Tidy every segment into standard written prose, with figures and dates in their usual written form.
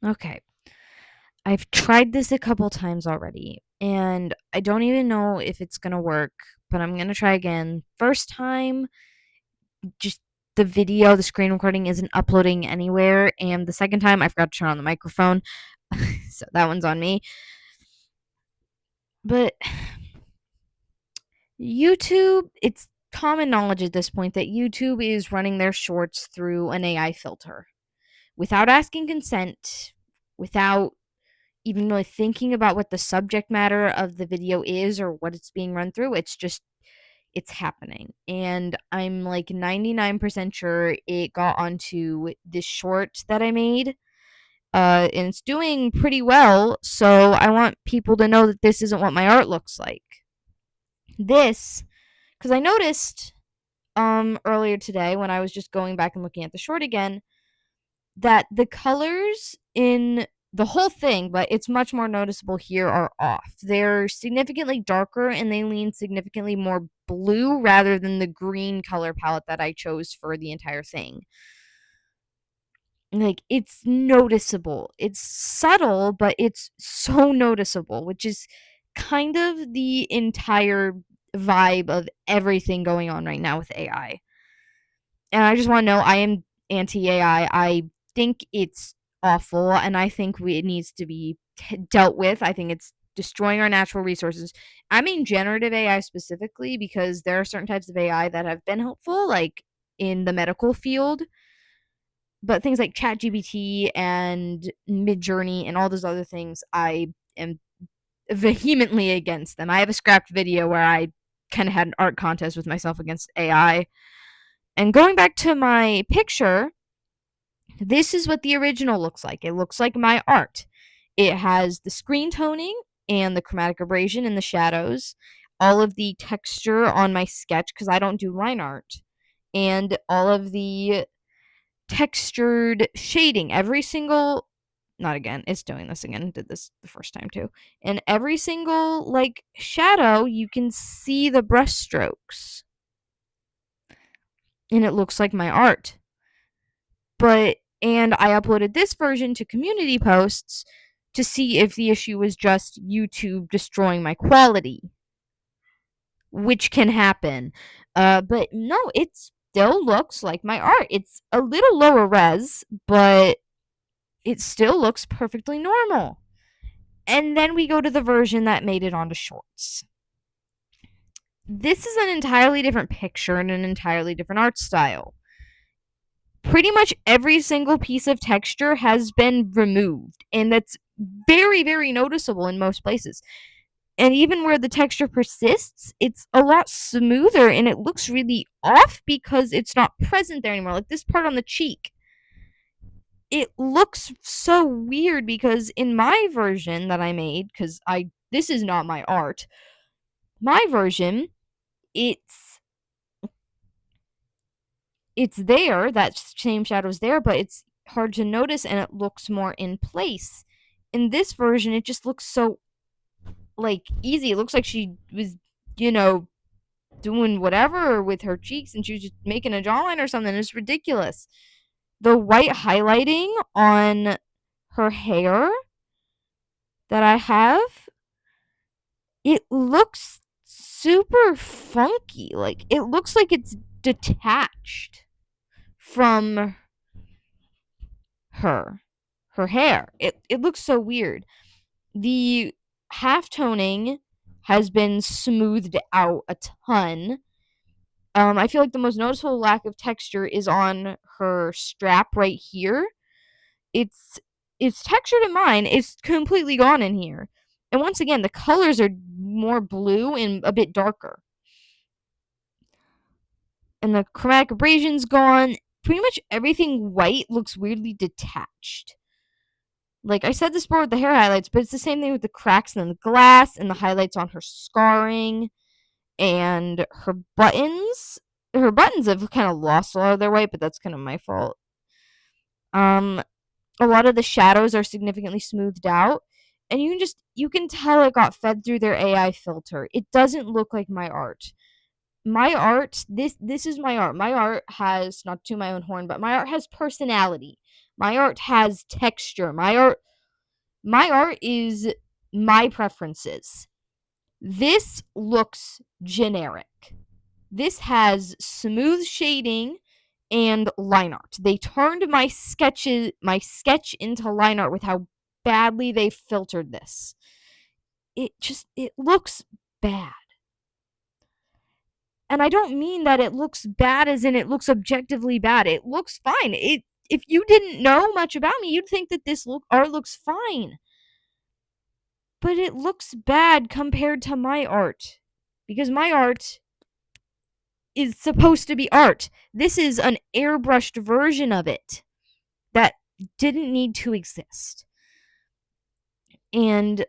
Okay. I've tried this a couple times already, and I don't even know if it's gonna work, but I'm gonna try again. First time, just the screen recording isn't uploading anywhere, and the second time I forgot to turn on the microphone. So that one's on me. But YouTube, it's common knowledge at this point that YouTube is running their shorts through an AI filter without asking consent, without even really thinking about what the subject matter of the video is or what it's being run through. It's happening. And I'm like 99% sure it got onto this short that I made. And it's doing pretty well. So I want people to know that this isn't what my art looks like. This, because I noticed earlier today when I was just going back and looking at the short again, that the colors in the whole thing, but it's much more noticeable here, are off. They're significantly darker and they lean significantly more blue rather than the green color palette that I chose for the entire thing. Like, it's noticeable. It's subtle, but it's so noticeable, which is kind of the entire vibe of everything going on right now with AI. And I just want to know, I am anti AI. I think it's awful, and I think it needs to be dealt with. I think it's destroying our natural resources. I mean, generative AI specifically, because there are certain types of AI that have been helpful, like in the medical field. But things like ChatGPT and Midjourney and all those other things, I am vehemently against them. I have a scrapped video where I kind of had an art contest with myself against AI. And going back to my picture, this is what the original looks like. It looks like my art. It has the screen toning and the chromatic abrasion in the shadows, all of the texture on my sketch because I don't do line art, and all of the textured shading. Every single, not again, it's doing this again. Did this the first time too. And every single like shadow, you can see the brush strokes, and it looks like my art. And I uploaded this version to community posts to see if the issue was just YouTube destroying my quality, which can happen. But no, it still looks like my art. It's a little lower res, but it still looks perfectly normal. And then we go to the version that made it onto shorts. This is an entirely different picture and an entirely different art style. Pretty much every single piece of texture has been removed, and that's very, very noticeable in most places. And even where the texture persists, it's a lot smoother and it looks really off because it's not present there anymore. Like this part on the cheek, it looks so weird because in my version that I made, because I this is not my art, my version, it's it's there, that same shadow's there, but it's hard to notice and it looks more in place. In this version, it just looks so like easy. It looks like she was, you know, doing whatever with her cheeks and she was just making a jawline or something. It's ridiculous. The white highlighting on her hair that I have, it looks super funky. Like it looks like it's detached from her hair. It looks so weird. The half toning has been smoothed out a ton. I feel like the most noticeable lack of texture is on her strap right here. It's it's textured in mine. It's completely gone in here. And once again, the colors are more blue and a bit darker. And the chromatic abrasion's gone. Pretty much everything white looks weirdly detached. Like I said this before with the hair highlights, but it's the same thing with the cracks in the glass and the highlights on her scarring and her buttons. Her buttons have kind of lost a lot of their weight, but that's kind of my fault. Um, a lot of the shadows are significantly smoothed out, and you can tell it got fed through their AI filter. It doesn't look like my art. My art, this is my art. My art has, not to my own horn, but my art has personality. My art has texture. My art is my preferences. This looks generic. This has smooth shading and line art. They turned my sketch into line art with how badly they filtered this. It looks bad. And I don't mean that it looks bad as in it looks objectively bad. It looks fine. If you didn't know much about me, you'd think that this art looks fine. But it looks bad compared to my art. Because my art is supposed to be art. This is an airbrushed version of it that didn't need to exist. And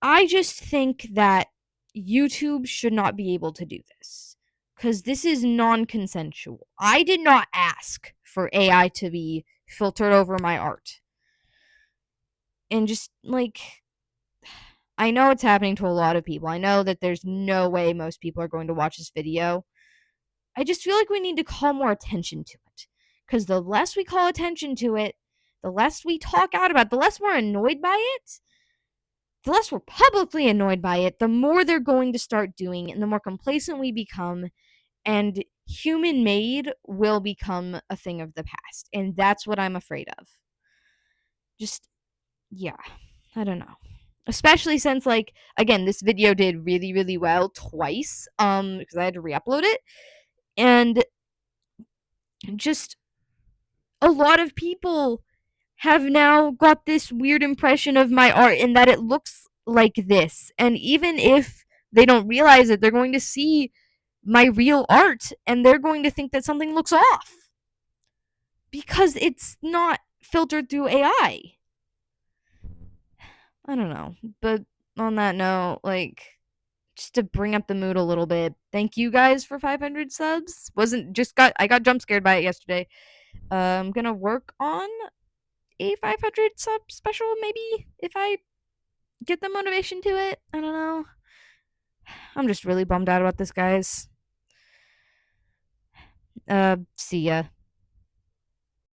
I just think that YouTube should not be able to do this because this is non consensual. I did not ask for AI to be filtered over my art. And just like, I know it's happening to a lot of people. I know that there's no way most people are going to watch this video. I just feel like we need to call more attention to it. Because the less we call attention to it, the less we talk out about it, the less we're annoyed by it, the less we're publicly annoyed by it, the more they're going to start doing, and the more complacent we become, and human made will become a thing of the past. And that's what I'm afraid of. Just, yeah, I don't know. Especially since, like, again, this video did really, really well twice, because I had to re-upload it. And just a lot of people have now got this weird impression of my art in that it looks like this. And even if they don't realize it, they're going to see my real art and they're going to think that something looks off because it's not filtered through AI. I don't know. But on that note, like, just to bring up the mood a little bit, thank you guys for 500 subs. I got jump scared by it yesterday. I'm gonna work on a 500 sub special maybe if I get the motivation to it. I don't know. I'm just really bummed out about this, guys. See ya.